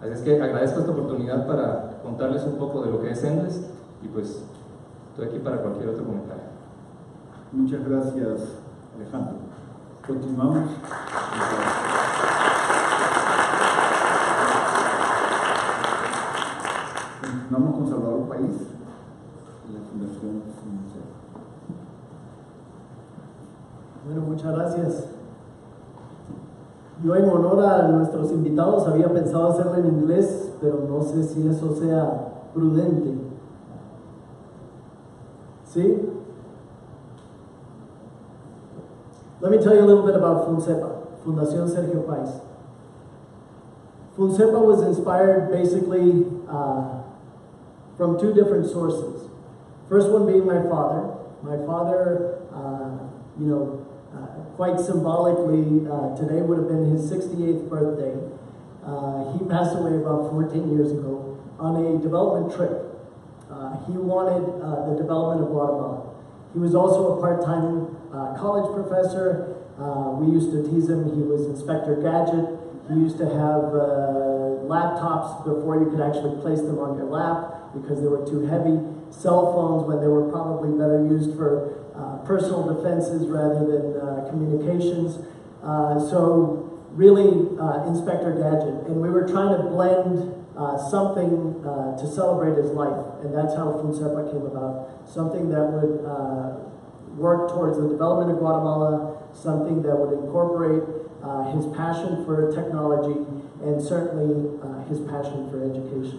Así es que agradezco esta oportunidad para contarles un poco de lo que es Endless y pues estoy aquí para cualquier otro comentario. Muchas gracias, Alejandro. Continuamos. Continuamos con Salvador Paiz, de la Fundación FUNSEPA. Bueno, muchas gracias. Yo en honor a nuestros invitados había pensado hacerlo en inglés, pero no sé si eso sea prudente. ¿Sí? Let me tell you a little bit about FUNSEPA, Fundación Sergio Paiz. FUNSEPA was inspired basically from two different sources. First one being my father. My father, quite symbolically, today would have been his 68th birthday. He passed away about 14 years ago on a development trip. He wanted the development of Guatemala. He was also a part-time college professor. We used to tease him. He was Inspector Gadget. He used to have laptops before you could actually place them on your lap because they were too heavy. Cell phones when they were probably better used for personal defenses rather than communications. So really Inspector Gadget. And we were trying to blend something to celebrate his life. And that's how FUNSEPA came about. Something that would work towards the development of Guatemala, something that would incorporate his passion for technology and certainly his passion for education.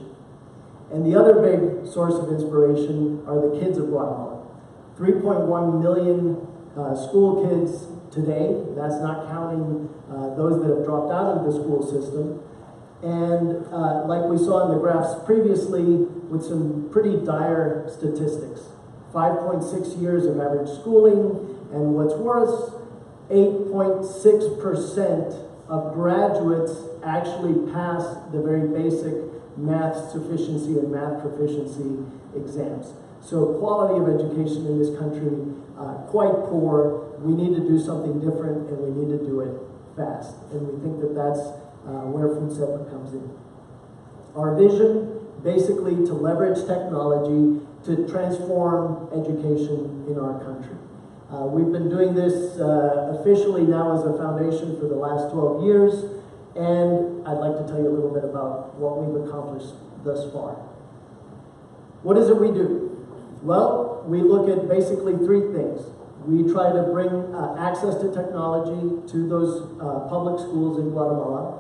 And the other big source of inspiration are the kids of Guatemala. 3.1 million school kids today. That's not counting those that have dropped out of the school system. And like we saw in the graphs previously, with some pretty dire statistics. 5.6 years of average schooling, and what's worse, 8.6% of graduates actually pass the very basic math sufficiency and math proficiency exams. So quality of education in this country, quite poor. We need to do something different, and we need to do it fast. And we think that that's where FUNSEPA comes in. Our vision, basically to leverage technology to transform education in our country. We've been doing this officially now as a foundation for the last 12 years, and I'd like to tell you a little bit about what we've accomplished thus far. What is it we do? Well, we look at basically three things. We try to bring access to technology to those public schools in Guatemala.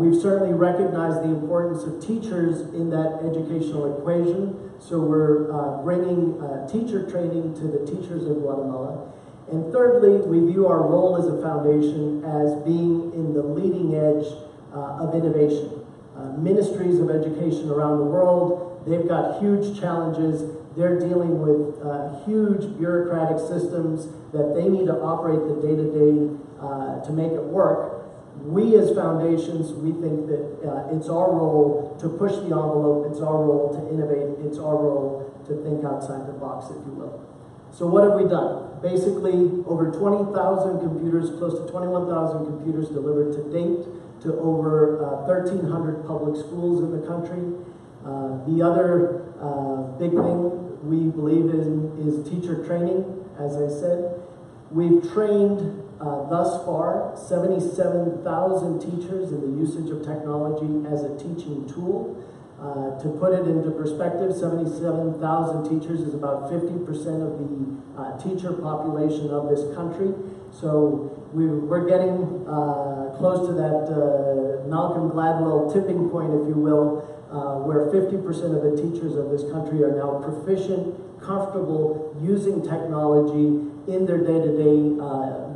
We've certainly recognized the importance of teachers in that educational equation, so we're bringing teacher training to the teachers of Guatemala. And thirdly, we view our role as a foundation as being in the leading edge of innovation. Ministries of education around the world, they've got huge challenges. They're dealing with huge bureaucratic systems that they need to operate the day-to-day to make it work. We as foundations, we think that it's our role to push the envelope, it's our role to innovate, it's our role to think outside the box, if you will. So what have we done? Basically, over 20,000 computers, close to 21,000 computers delivered to date to over 1,300 public schools in the country. The other big thing we believe in is teacher training, as I said. We've trained thus far 77,000 teachers in the usage of technology as a teaching tool. To put it into perspective, 77,000 teachers is about 50% of the teacher population of this country. So we're getting close to that Malcolm Gladwell tipping point, if you will, where 50% of the teachers of this country are now proficient, comfortable using technology in their day-to-day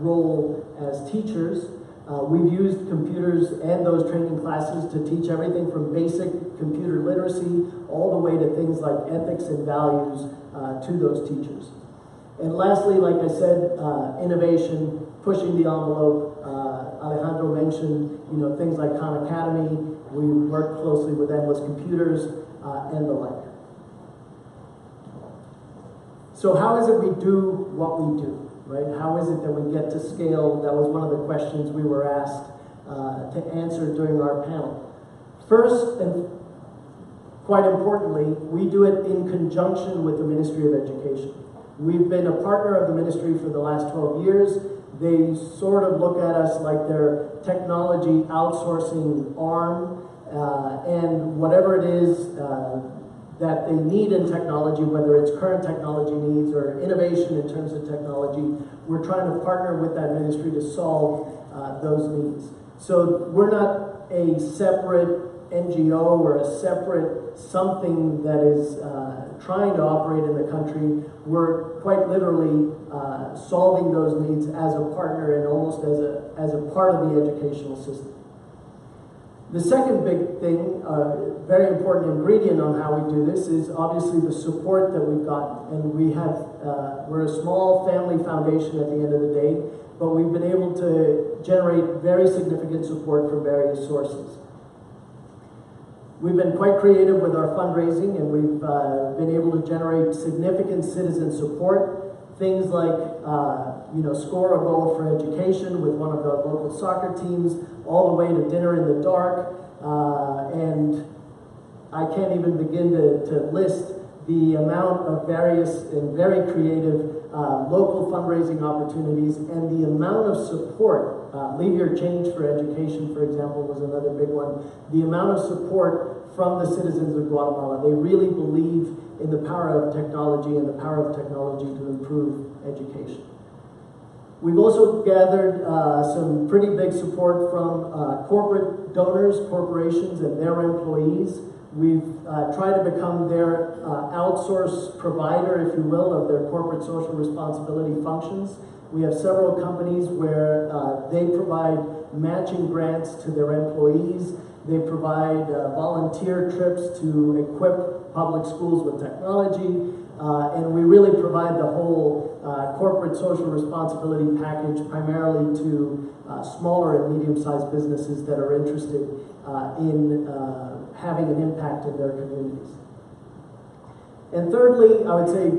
role as teachers. We've used computers and those training classes to teach everything from basic computer literacy all the way to things like ethics and values to those teachers. And lastly, like I said, innovation, pushing the envelope. Alejandro mentioned, things like Khan Academy. We work closely with Endless Computers and the like. So how is it we do what we do, right? How is it that we get to scale? That was one of the questions we were asked to answer during our panel. First, and quite importantly, we do it in conjunction with the Ministry of Education. We've been a partner of the ministry for the last 12 years. They sort of look at us like their technology outsourcing arm, and whatever it is that they need in technology, whether it's current technology needs or innovation in terms of technology, we're trying to partner with that ministry to solve those needs. So we're not a separate NGO or a separate something that is trying to operate in the country. We're quite literally solving those needs as a partner and almost as a part of the educational system. The second big thing, very important ingredient on how we do this, is obviously the support that we've gotten. And we have, we're a small family foundation at the end of the day, but we've been able to generate very significant support from various sources. We've been quite creative with our fundraising, and we've been able to generate significant citizen support. Things like, score a goal for education with one of the local soccer teams, all the way to dinner in the dark. And I can't even begin to list the amount of various and very creative local fundraising opportunities and the amount of support. Leave Your Change for Education, for example, was another big one. The amount of support from the citizens of Guatemala. They really believe in the power of technology and the power of technology to improve education. We've also gathered some pretty big support from corporate donors, corporations, and their employees. We've tried to become their outsource provider, if you will, of their corporate social responsibility functions. We have several companies where they provide matching grants to their employees. They provide volunteer trips to equip public schools with technology. And we really provide the whole corporate social responsibility package primarily to smaller and medium-sized businesses that are interested in having an impact in their communities. And thirdly, I would say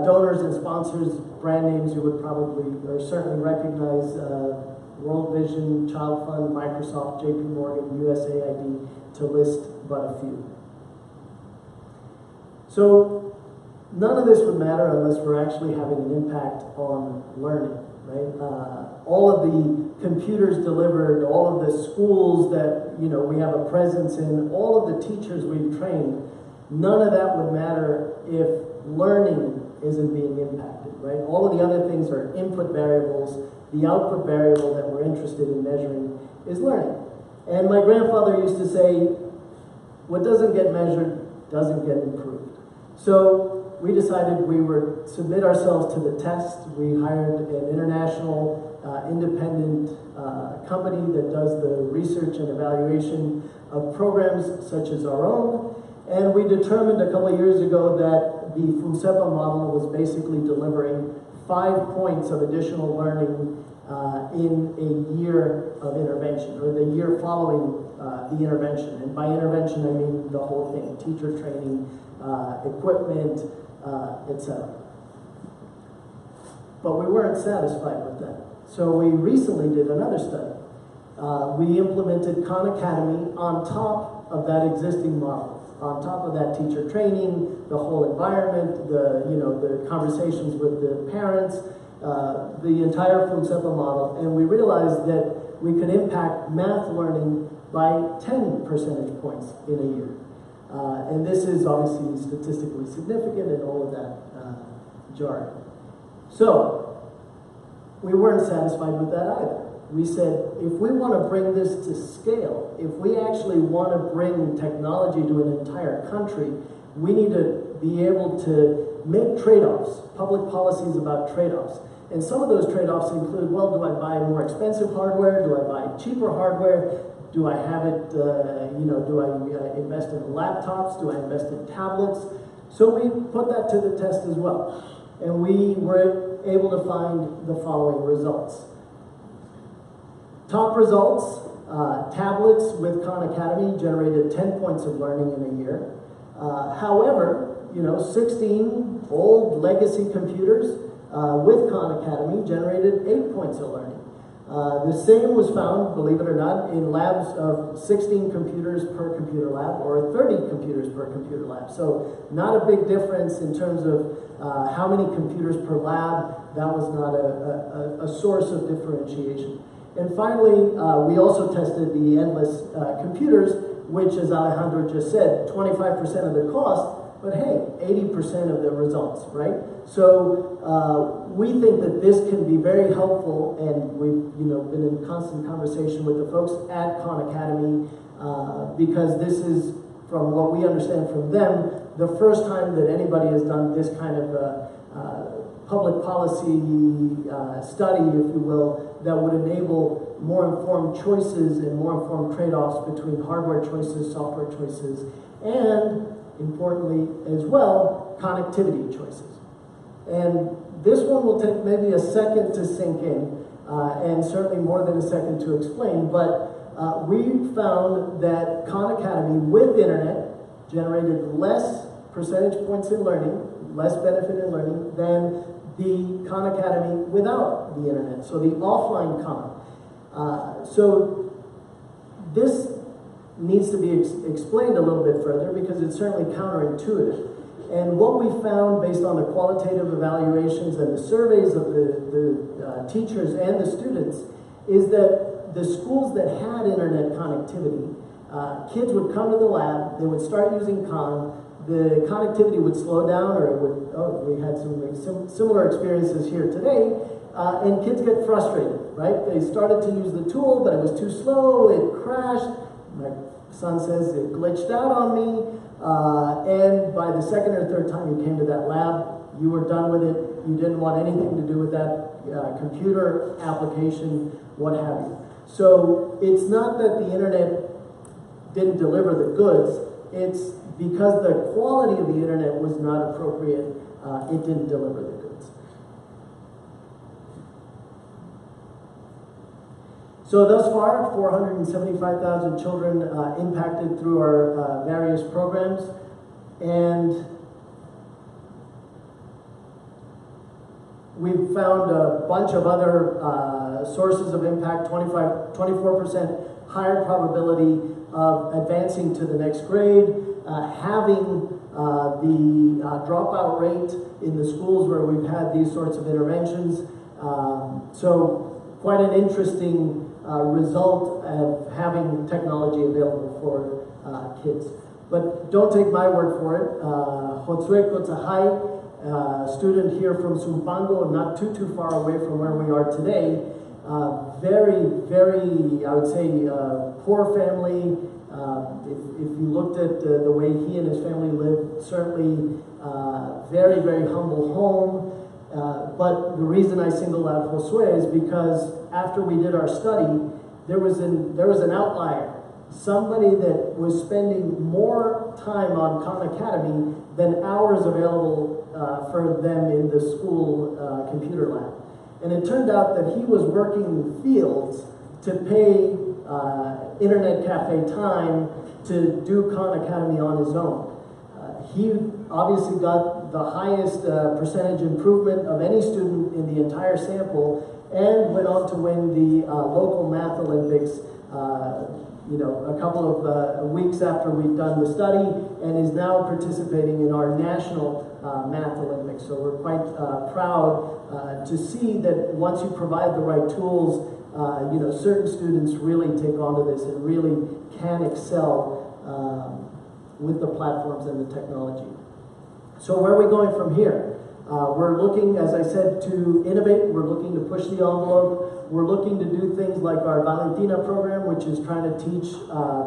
donors and sponsors, brand names you would probably or certainly recognize, World Vision, Child Fund, Microsoft, JP Morgan, USAID, to list but a few. So none of this would matter unless we're actually having an impact on learning, right? All of the computers delivered, all of the schools that we have a presence in, all of the teachers we've trained, none of that would matter if learning isn't being impacted, right? All of the other things are input variables. The output variable that we're interested in measuring is learning. And my grandfather used to say, what doesn't get measured doesn't get improved. So we decided we would submit ourselves to the test. We hired an international independent company that does the research and evaluation of programs such as our own. And we determined a couple of years ago that the FUNSEPA model was basically delivering 5 points of additional learning in a year of intervention, or the year following the intervention. And by intervention, I mean the whole thing: teacher training, equipment, etc. But we weren't satisfied with that. So we recently did another study. We implemented Khan Academy on top of that existing model, on top of that teacher training, the whole environment, the conversations with the parents, the entire FUNSEPA model, and we realized that we could impact math learning by 10 percentage points in a year. And this is obviously statistically significant and all of that jargon. So we weren't satisfied with that either. We said, if we want to bring this to scale, if we actually want to bring technology to an entire country, we need to be able to make trade-offs, public policies about trade-offs. And some of those trade-offs include, well, do I buy more expensive hardware? Do I buy cheaper hardware? Do I have it, do I invest in laptops? Do I invest in tablets? So we put that to the test as well. And we were able to find the following results. Top results, tablets with Khan Academy generated 10 points of learning in a year. However, 16 old legacy computers with Khan Academy generated 8 points of learning. The same was found, believe it or not, in labs of 16 computers per computer lab or 30 computers per computer lab. So not a big difference in terms of how many computers per lab. That was not a source of differentiation. And finally, we also tested the endless computers, which, as Alejandro just said, 25% of the cost, but hey, 80% of the results, right? So we think that this can be very helpful, and we've been in constant conversation with the folks at Khan Academy because this is, from what we understand from them, the first time that anybody has done this kind of public policy study, if you will, that would enable more informed choices and more informed trade-offs between hardware choices, software choices, and importantly as well, connectivity choices. And this one will take maybe a second to sink in, and certainly more than a second to explain, but we found that Khan Academy with internet generated less percentage points in learning, less benefit in learning than the Khan Academy without the internet, so the offline Khan. So this needs to be explained a little bit further because it's certainly counterintuitive. And what we found based on the qualitative evaluations and the surveys of the teachers and the students is that the schools that had internet connectivity, kids would come to the lab, they would start using Khan, the connectivity would slow down, or it would, we had some similar experiences here today, and kids get frustrated, right? They started to use the tool, but it was too slow, it crashed. My son says it glitched out on me, and by the second or third time you came to that lab, you were done with it. You didn't want anything to do with that computer application, what have you. So it's not that the internet didn't deliver the goods, it's because the quality of the internet was not appropriate, it didn't deliver the goods. So thus far, 475,000 children impacted through our various programs, and we've found a bunch of other sources of impact, 24% higher probability of advancing to the next grade, having the dropout rate in the schools where we've had these sorts of interventions. So quite an interesting result of having technology available for kids. But don't take my word for it. Josue Kotzahai, student here from Zumpango, not too far away from where we are today, very, I would say, poor family. If you looked at the way he and his family lived, certainly very humble home. But the reason I singled out Josue is because after we did our study, there was an outlier. Somebody that was spending more time on Khan Academy than hours available for them in the school computer lab. And it turned out that he was working in the fields to pay internet cafe time to do Khan Academy on his own. He obviously got the highest percentage improvement of any student in the entire sample and went on to win the local math Olympics a couple of weeks after we'd done the study, and is now participating in our national math Olympics. So we're quite proud to see that once you provide the right tools, certain students really take onto this and really can excel with the platforms and the technology. So where are we going from here? We're looking, as I said, to innovate. We're looking to push the envelope. We're looking to do things like our Valentina program, which is trying to teach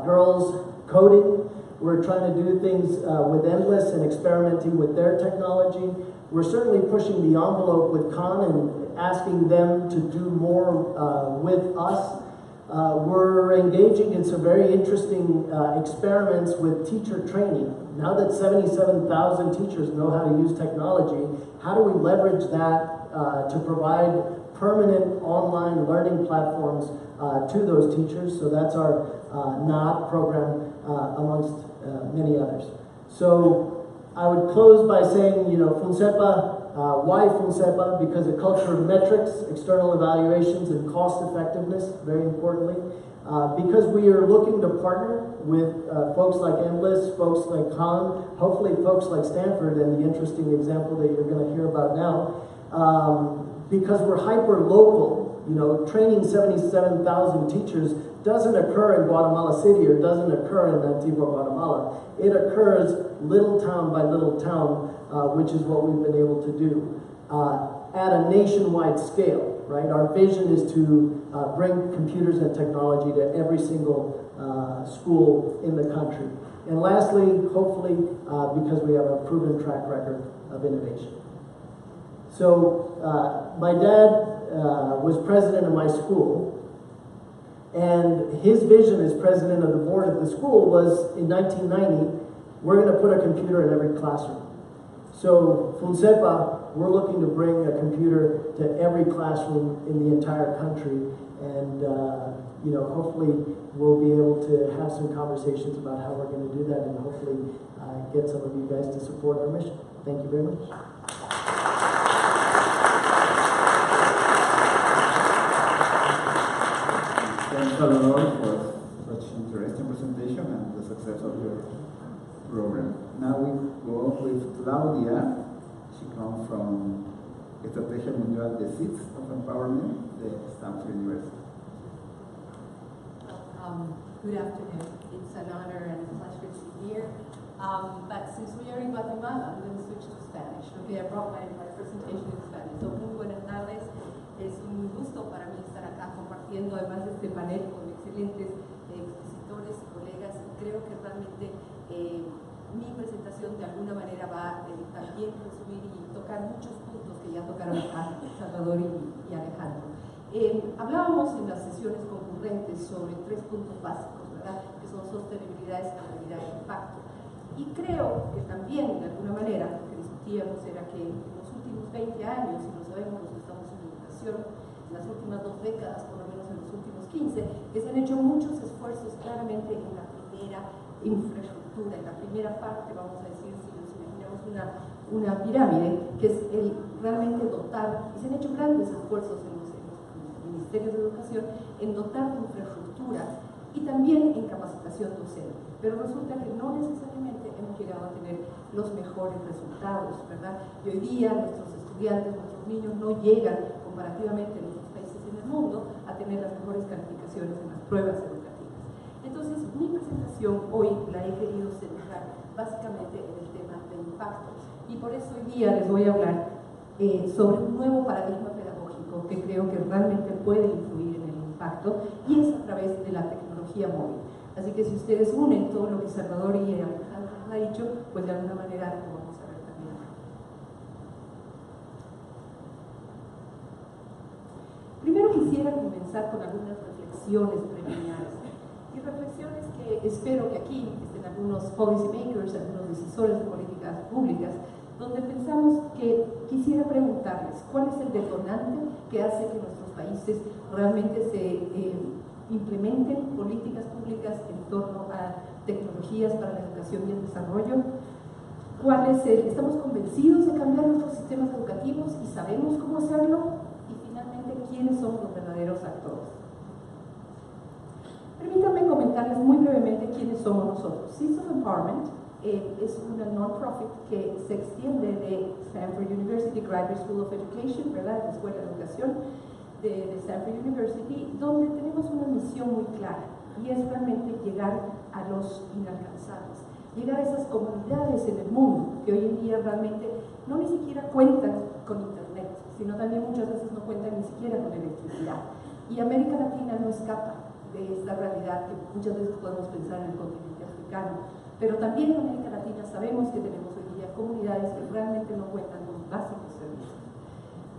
girls coding. We're trying to do things with Endless and experimenting with their technology. We're certainly pushing the envelope with Khan and asking them to do more with us. We're engaging in some very interesting experiments with teacher training. Now that 77,000 teachers know how to use technology, how do we leverage that to provide permanent online learning platforms to those teachers? So that's our NOD program, amongst many others. So I would close by saying, FUNSEPA Why FUNSEPA? Because a culture of metrics, external evaluations, and cost effectiveness, very importantly. Because we are looking to partner with folks like Endless, folks like Khan, hopefully folks like Stanford, and the interesting example that you're going to hear about now. Because we're hyper-local, you know, training 77,000 teachers doesn't occur in Guatemala City or doesn't occur in Antigua, Guatemala. It occurs little town by little town, which is what we've been able to do at a nationwide scale, right? Our vision is to bring computers and technology to every single school in the country. And lastly, hopefully, because we have a proven track record of innovation. So my dad was president of my school, and his vision as president of the board of the school was, in 1990, we're going to put a computer in every classroom. So FUNSEPA, we're looking to bring a computer to every classroom in the entire country, and you know, hopefully we'll be able to have some conversations about how we're going to do that, and hopefully get some of you guys to support our mission. Thank you very much. Thanks, Salvador, for such interesting presentation and the success of your program. Now we go with Claudia. She comes from Estrategia Mundial de Seeds of Empowerment, the Stanford University. Good afternoon. It's an honor and a pleasure to be here. But since we are in Guatemala, I'm going to switch to Spanish. Okay, I brought my presentation in Spanish. So, muy buenas tardes. Es un gusto para mí estar acá compartiendo además de este panel con excelentes expositores y colegas. Creo que realmente mi presentación de alguna manera va a también resumir y tocar muchos puntos que ya tocaron a Salvador y Alejandro. Hablábamos en las sesiones concurrentes sobre 3 puntos básicos, ¿verdad? Que son sostenibilidad, escalabilidad e impacto. Y creo que también, de alguna manera, lo que discutíamos era que en los últimos 20 años, y lo sabemos los que estamos en educación, en las últimas 2 décadas, por lo menos en los últimos 15, que se han hecho muchos esfuerzos claramente en la primera infraestructura, en la primera parte, vamos a decir, si nos imaginamos una pirámide, que es el realmente dotar, y se han hecho grandes esfuerzos en los ministerios de educación en dotar de infraestructura y también en capacitación docente. Pero resulta que no necesariamente hemos llegado a tener los mejores resultados, ¿verdad? Y hoy día nuestros estudiantes, nuestros niños no llegan comparativamente en otros países en el mundo a tener las mejores calificaciones en las pruebas educativas. Entonces, mi presentación hoy la he querido centrar básicamente en el tema de impacto. Y por eso hoy día les voy a hablar sobre un nuevo paradigma pedagógico que creo que realmente puede influir en el impacto, y es a través de la tecnología móvil. Así que si ustedes unen todo lo que Salvador y Alejandro han dicho, pues de alguna manera lo vamos a ver también. Primero quisiera comenzar con algunas reflexiones preliminares, y reflexiones que espero que aquí estén algunos policy makers, algunos decisores de políticas públicas, donde pensamos que quisiera preguntarles cuál es el detonante que hace que nuestros países realmente se implementen políticas públicas en torno a tecnologías para la educación y el desarrollo. ¿Estamos convencidos de cambiar nuestros sistemas educativos y sabemos cómo hacerlo? Y finalmente, ¿quiénes son los verdaderos actores? Permítanme comentarles muy brevemente quiénes somos nosotros. Seeds of Empowerment es una non-profit que se extiende de Stanford University Graduate School of Education, ¿verdad? La Escuela de Educación de Stanford University, donde tenemos una misión muy clara, y es realmente llegar a los inalcanzables, llegar a esas comunidades en el mundo que hoy en día realmente no ni siquiera cuentan con internet, sino también muchas veces no cuentan ni siquiera con electricidad. Y América Latina no escapa de esta realidad que muchas veces podemos pensar en el continente africano. Pero también en América Latina sabemos que tenemos hoy día comunidades que realmente no cuentan con básicos servicios.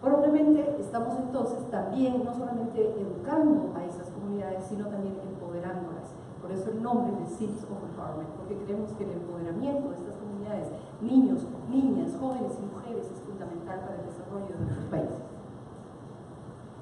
Probablemente estamos entonces también no solamente educando a esas comunidades, sino también empoderándolas. Por eso el nombre de Seeds of Empowerment, porque creemos que el empoderamiento de estas comunidades, niños, niñas, jóvenes y mujeres, es fundamental para el desarrollo de nuestros países.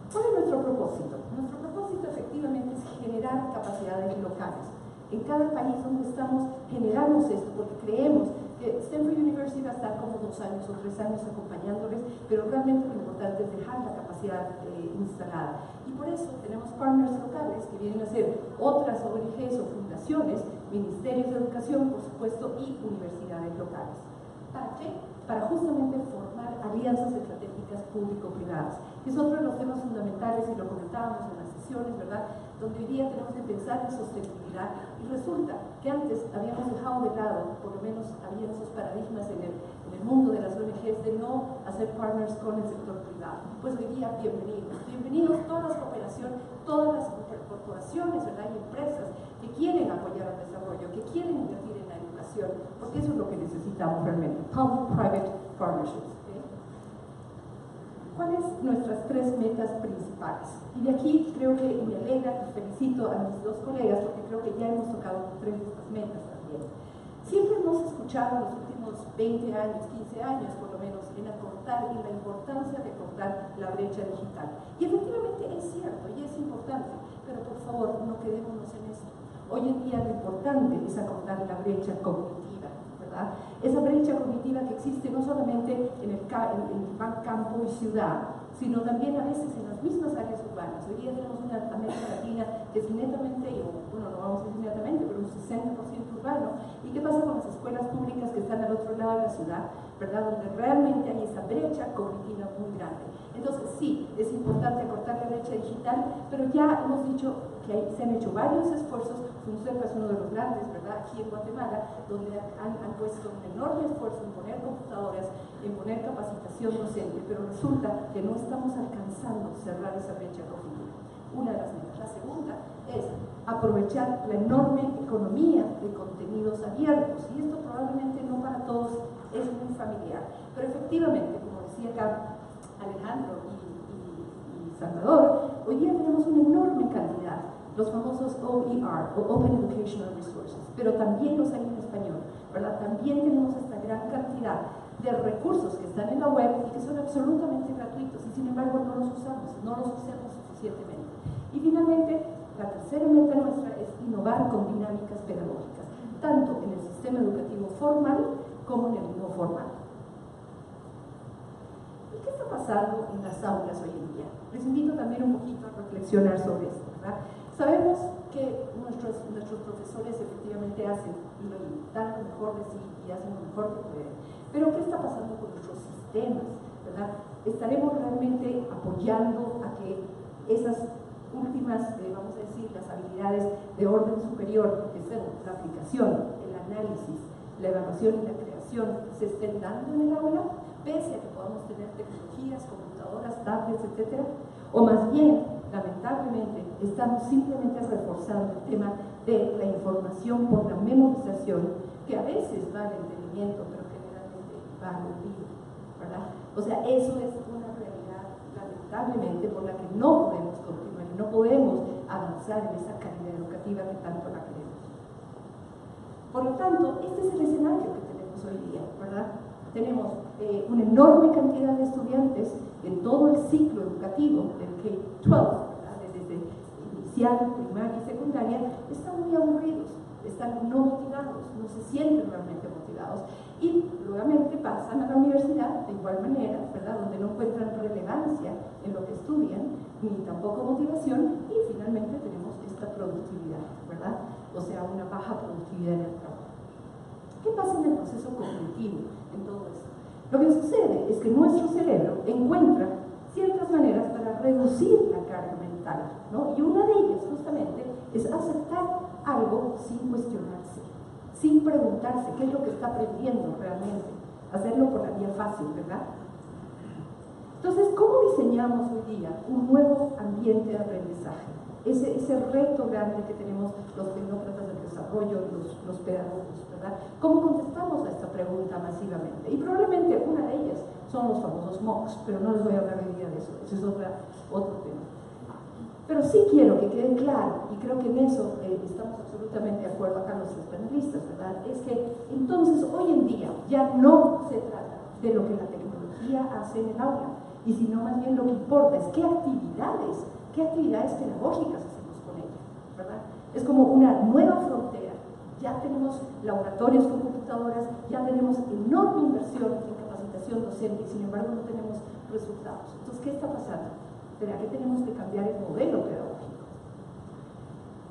¿Cuál es nuestro propósito? Nuestro propósito efectivamente es generar capacidades locales. En cada país donde estamos generamos esto porque creemos que Stanford University va a estar como 2 años o 3 años acompañándoles, pero realmente lo importante es dejar la capacidad instalada. Y por eso tenemos partners locales que vienen a ser otras ONGs o fundaciones, ministerios de educación, por supuesto, y universidades locales. ¿Para qué? Para justamente formar alianzas estratégicas público-privadas. Es otro de los temas fundamentales, y lo comentábamos en las sesiones, ¿verdad?, donde hoy día tenemos que pensar en sostenibilidad, y resulta que antes habíamos dejado de lado, por lo menos había esos paradigmas en el mundo de las ONGs de no hacer partners con el sector privado. Pues hoy día, bienvenidos todas las cooperaciones, todas las corporaciones, ¿verdad?, y empresas que quieren apoyar el desarrollo, que quieren invertir en la educación, porque eso es lo que necesitamos realmente, public-private partnerships. ¿Cuáles son nuestras 3 metas principales? Y de aquí creo que me alegra, felicito a mis 2 colegas, porque creo que ya hemos tocado 3 de estas metas también. Siempre hemos escuchado en los últimos 20 años, 15 años por lo menos, en acortar y la importancia de acortar la brecha digital. Y efectivamente es cierto y es importante, pero por favor no quedémonos en esto. Hoy en día lo importante es acortar la brecha cognitiva, ¿verdad? Esa brecha cognitiva que existe no solamente en el campo y ciudad, sino también a veces en las mismas áreas urbanas. Hoy día tenemos una América Latina que es netamente, bueno, no vamos a decir netamente, pero un 60% urbano. ¿Y qué pasa con las escuelas públicas que están al otro lado de la ciudad, ¿verdad?, donde realmente hay esa brecha cognitiva muy grande? Entonces sí, es importante acortar la brecha digital, pero ya hemos dicho que se han hecho varios esfuerzos. FUNSEPA es uno de los grandes, ¿verdad?, aquí en Guatemala, donde han puesto un enorme esfuerzo en poner computadoras, en poner capacitación docente, pero resulta que no estamos alcanzando cerrar esa brecha cognitiva. Una de las metas. La segunda es aprovechar la enorme economía de contenidos abiertos, y esto probablemente no para todos es muy familiar, pero efectivamente, como decía acá Alejandro y Salvador, hoy día tenemos una enorme cantidad, los famosos OER, o Open Educational Resources, pero también los hay en español, ¿verdad? También tenemos esta gran cantidad de recursos que están en la web y que son absolutamente gratuitos, y sin embargo no los usamos suficientemente. Y finalmente, la tercera meta nuestra es innovar con dinámicas pedagógicas, tanto en el sistema educativo formal como en el no formal. ¿Y qué está pasando en las aulas hoy en día? Les invito también un poquito a reflexionar sobre esto, ¿verdad? Sabemos que nuestros profesores efectivamente hacen y dan lo mejor de sí y hacen lo mejor que pueden, pero ¿qué está pasando con nuestros sistemas, ¿verdad? ¿Estaremos realmente apoyando a que esas últimas, vamos a decir, las habilidades de orden superior, que son la aplicación, el análisis, la evaluación y la creación, se estén dando en el aula, pese a que podamos tener tecnologías, computadoras, tablets, etcétera? O más bien, lamentablemente, estamos simplemente reforzando el tema de la información por la memorización, que a veces va al entendimiento, pero generalmente va al olvido, ¿verdad? O sea, eso es una realidad, lamentablemente, por la que no podemos continuar y no podemos avanzar en esa calidad educativa que tanto la queremos. Por lo tanto, este es el escenario que tenemos hoy día, ¿verdad? Tenemos una enorme cantidad de estudiantes en todo el ciclo educativo del K-12, desde inicial, primaria y secundaria, están muy aburridos, están no motivados, no se sienten realmente motivados, y nuevamente pasan a la universidad de igual manera, ¿verdad?, donde no encuentran relevancia en lo que estudian, ni tampoco motivación, y finalmente tenemos esta productividad, ¿verdad?, o sea, una baja productividad en el trabajo. ¿Qué pasa en el proceso cognitivo en todo esto? Lo que sucede es que nuestro cerebro encuentra ciertas maneras para reducir la carga mental, ¿no? Y una de ellas justamente es aceptar algo sin cuestionarse, sin preguntarse qué es lo que está aprendiendo realmente, hacerlo por la vía fácil, ¿verdad? Entonces, ¿cómo diseñamos hoy día un nuevo ambiente de aprendizaje? Ese reto grande que tenemos los tecnócratas del desarrollo, los pedagogos, ¿verdad? ¿Cómo contestamos a esta pregunta masivamente? Y probablemente una de ellas son los famosos MOOCs, pero no les voy a hablar hoy día de eso, ese es otro tema. Pero sí quiero que quede claro, y creo que en eso estamos absolutamente de acuerdo acá los panelistas, ¿verdad? Es que entonces hoy en día ya no se trata de lo que la tecnología hace en el aula, y sino más bien lo que importa es qué actividades pedagógicas hacemos con ella, ¿verdad? Es como una nueva frontera, ya tenemos laboratorios con computadoras, ya tenemos enorme inversión en capacitación docente y sin embargo no tenemos resultados. Entonces, ¿qué está pasando? ¿Será que tenemos que cambiar el modelo pedagógico?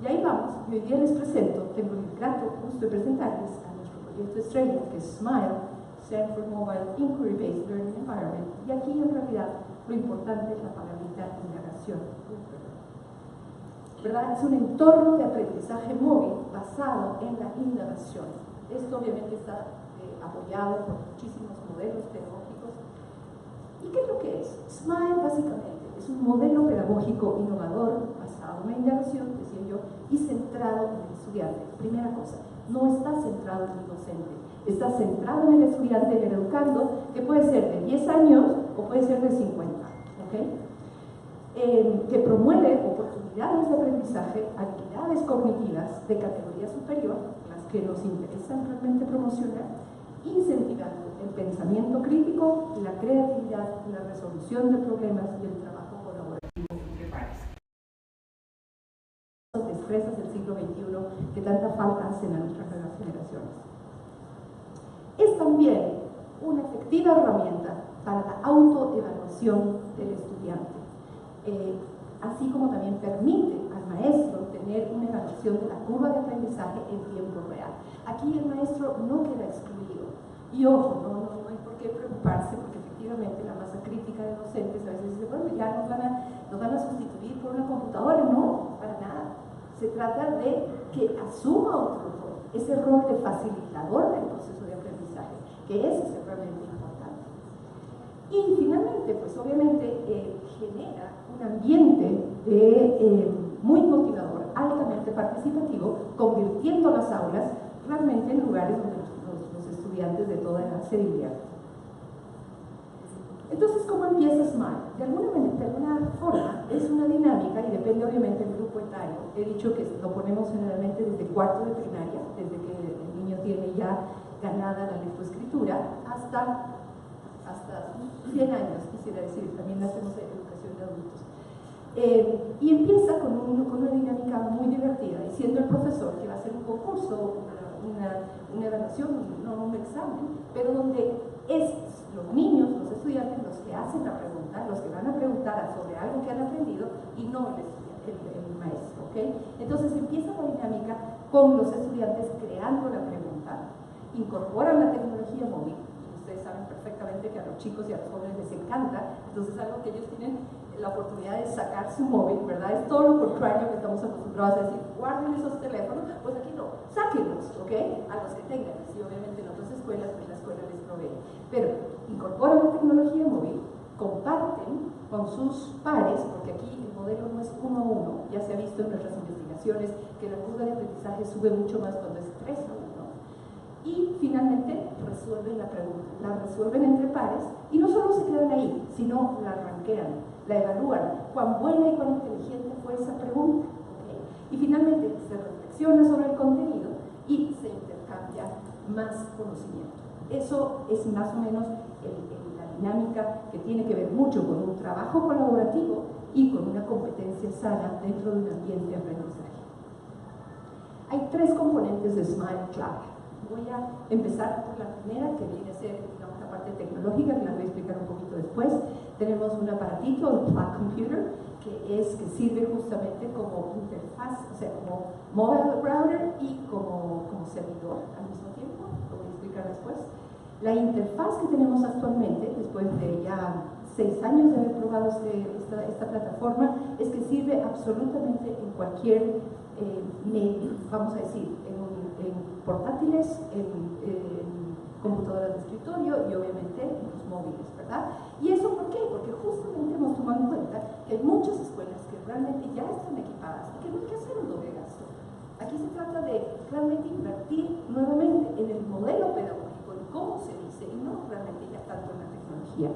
Y ahí vamos, y hoy día les presento, tengo el grato gusto de presentarles a nuestro proyecto estrella, que es SMILE, Stanford Mobile Inquiry Based Learning Environment, y aquí en realidad lo importante es la palabrita indagación. ¿Verdad? Es un entorno de aprendizaje móvil basado en la indagación. Esto obviamente está apoyado por muchísimos modelos pedagógicos. ¿Y qué es lo que es? SMILE básicamente es un modelo pedagógico innovador basado en la indagación, decía yo, y centrado en el estudiante. Primera cosa, no está centrado en el docente, está centrado en el estudiante, en el educando, que puede ser de 10 años o puede ser de 50, ¿ok? Que promueve oportunidades de aprendizaje, habilidades cognitivas de categoría superior, las que nos interesan realmente promocionar, incentivando el pensamiento crítico, la creatividad, la resolución de problemas y el trabajo colaborativo entre pares. Las destrezas del siglo XXI que tanta falta hacen a nuestras nuevas generaciones. Es también una efectiva herramienta para la autoevaluación del estudiante. Así como también permite al maestro tener una evaluación de la curva de aprendizaje en tiempo real. Aquí el maestro no queda excluido. Y ojo, no hay por qué preocuparse, porque efectivamente la masa crítica de docentes a veces dice, bueno, ya nos van a sustituir por una computadora. No, para nada. Se trata de que asuma otro rol, ese rol de facilitador del proceso de aprendizaje, que ese es realmente importante. Y finalmente, pues obviamente genera un ambiente muy motivador, altamente participativo, convirtiendo las aulas realmente en lugares donde los estudiantes de toda edad se divierten. Entonces, ¿cómo empieza SMILE? De alguna forma es una dinámica y depende obviamente del grupo etario. He dicho que lo ponemos generalmente desde cuarto de primaria, desde que el niño tiene ya ganada la lectoescritura, hasta 100 años, quisiera decir, también hacemos educación de adultos. Y empieza con una dinámica muy divertida, diciendo el profesor que va a hacer un concurso, una evaluación, no un examen, pero donde es los niños, los estudiantes, los que hacen la pregunta, los que van a preguntar sobre algo que han aprendido y no el maestro, ¿ok? Entonces empieza la dinámica con los estudiantes creando la pregunta, incorporan la tecnología móvil. Ustedes saben perfectamente que a los chicos y a los jóvenes les encanta, entonces es algo que ellos tienen la oportunidad de sacar su móvil, ¿verdad? Es todo lo contrario que estamos acostumbrados a decir, guarden esos teléfonos, pues aquí no, sáquenlos, ¿ok? A los que tengan, y obviamente en otras escuelas, pues la escuela les provee. Pero incorporan la tecnología móvil, comparten con sus pares, porque aquí el modelo no es 1 a 1, ya se ha visto en nuestras investigaciones que la curva de aprendizaje sube mucho más cuando es 3 a 1. Y finalmente resuelven la pregunta, la resuelven entre pares y no solo se quedan ahí, sino la ranquean, la evalúan, cuán buena y cuán inteligente fue esa pregunta, ¿okay? Y finalmente se reflexiona sobre el contenido y se intercambia más conocimiento. Eso es más o menos la dinámica que tiene que ver mucho con un trabajo colaborativo y con una competencia sana dentro de un ambiente de aprendizaje. Hay 3 componentes de SMILE clave. Voy a empezar por la primera, que viene a ser, digamos, la parte tecnológica, que la voy a explicar un poquito después. Tenemos un aparatito, un flat computer, que sirve justamente como interfaz, o sea, como mobile router y como servidor al mismo tiempo. Lo voy a explicar después. La interfaz que tenemos actualmente, después de ya 6 años de haber probado esta plataforma, es que sirve absolutamente en cualquier medio, vamos a decir, en portátiles, en computadoras de escritorio y obviamente en los móviles, ¿verdad? ¿Y eso por qué? Porque justamente hemos tomado en cuenta que hay muchas escuelas que realmente ya están equipadas y que no hay que hacer un doble gasto. Aquí se trata de realmente invertir nuevamente en el modelo pedagógico, en cómo se dice, y no realmente ya tanto en la tecnología.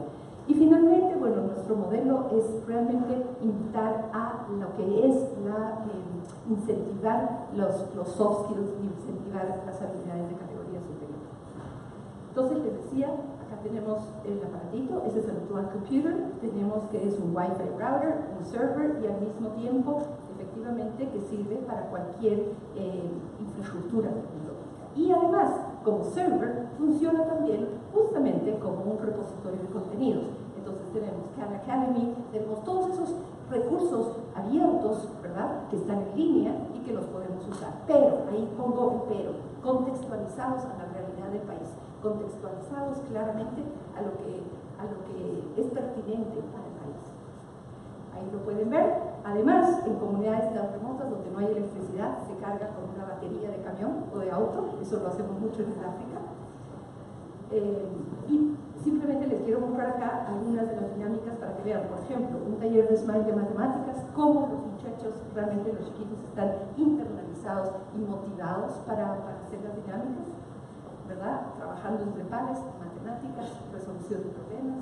Y finalmente, bueno, nuestro modelo es realmente invitar a lo que es incentivar los soft skills y incentivar las habilidades de categoría superior. Entonces, les decía, acá tenemos el aparatito, ese es el dual computer, tenemos que es un Wi-Fi router, un server y al mismo tiempo, efectivamente, que sirve para cualquier infraestructura, Y además, como server, funciona también justamente como un repositorio de contenidos. Entonces tenemos Khan Academy, tenemos todos esos recursos abiertos, ¿verdad?, que están en línea y que los podemos usar. Pero, ahí pongo el pero, contextualizados a la realidad del país, contextualizados claramente a lo que es pertinente para el país. Ahí lo pueden ver. Además, en comunidades tan remotas donde no hay electricidad, se carga con una batería de camión o de auto. Eso lo hacemos mucho en África. Y simplemente les quiero mostrar acá algunas de las dinámicas para que vean. Por ejemplo, un taller de Smile de matemáticas, cómo los muchachos, realmente los chiquitos, están internalizados y motivados para hacer las dinámicas, ¿verdad? Trabajando entre pares, matemáticas, resolución de problemas.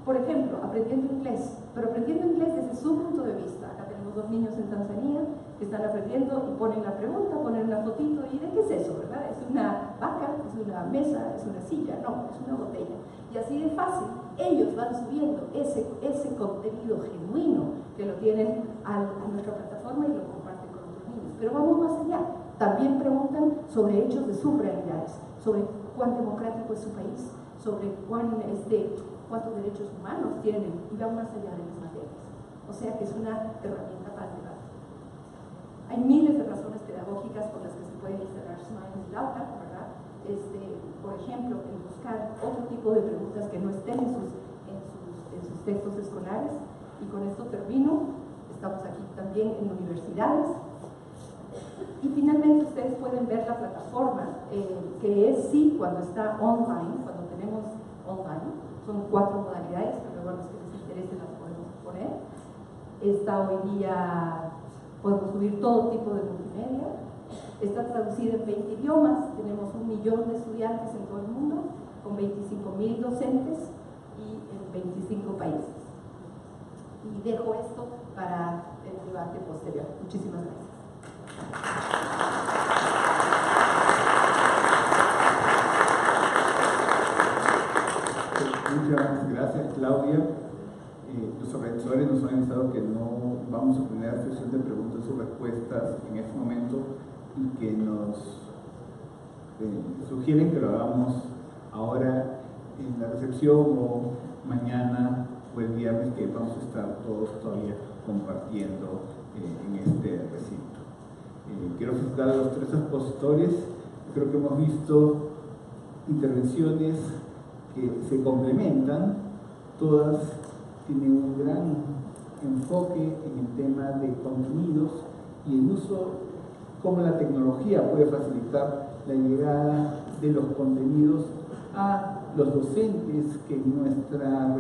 Por ejemplo, aprendiendo inglés, pero aprendiendo inglés desde su punto de vista. Acá tenemos 2 niños en Tanzania que están aprendiendo y ponen la pregunta, ponen una fotito y ¿de qué es eso, verdad? ¿Es una vaca? ¿Es una mesa? ¿Es una silla? No, es una botella. Y así de fácil, ellos van subiendo ese contenido genuino que lo tienen a nuestra plataforma y lo comparten con otros niños. Pero vamos más allá. También preguntan sobre hechos de sus realidades, sobre cuán democrático es su país, sobre cuántos derechos humanos tienen, y van más allá de las materias. O sea que es una herramienta para el debate. Hay miles de razones pedagógicas por las que se puede instalar Smile en el aula, ¿verdad? Por ejemplo, el buscar otro tipo de preguntas que no estén en sus textos escolares. Y con esto termino. Estamos aquí también en universidades. Y finalmente ustedes pueden ver la plataforma, que es sí cuando está online, cuando tenemos online. Son 4 modalidades, que luego a los que les interese las podemos poner. Esta hoy día podemos subir todo tipo de multimedia. Está traducida en 20 idiomas. Tenemos 1 millón de estudiantes en todo el mundo, con 25.000 docentes y en 25 países. Y dejo esto para el debate posterior. Muchísimas gracias. Muchas gracias, Claudia. Los organizadores nos han avisado que no vamos a tener sesión de preguntas y respuestas en este momento y que nos sugieren que lo hagamos ahora en la recepción o mañana o el viernes, que vamos a estar todos todavía compartiendo en este recinto. Quiero felicitar a los 3 expositores. Creo que hemos visto intervenciones que se complementan, todas tienen un gran enfoque en el tema de contenidos y el uso, cómo la tecnología puede facilitar la llegada de los contenidos a los docentes que en nuestra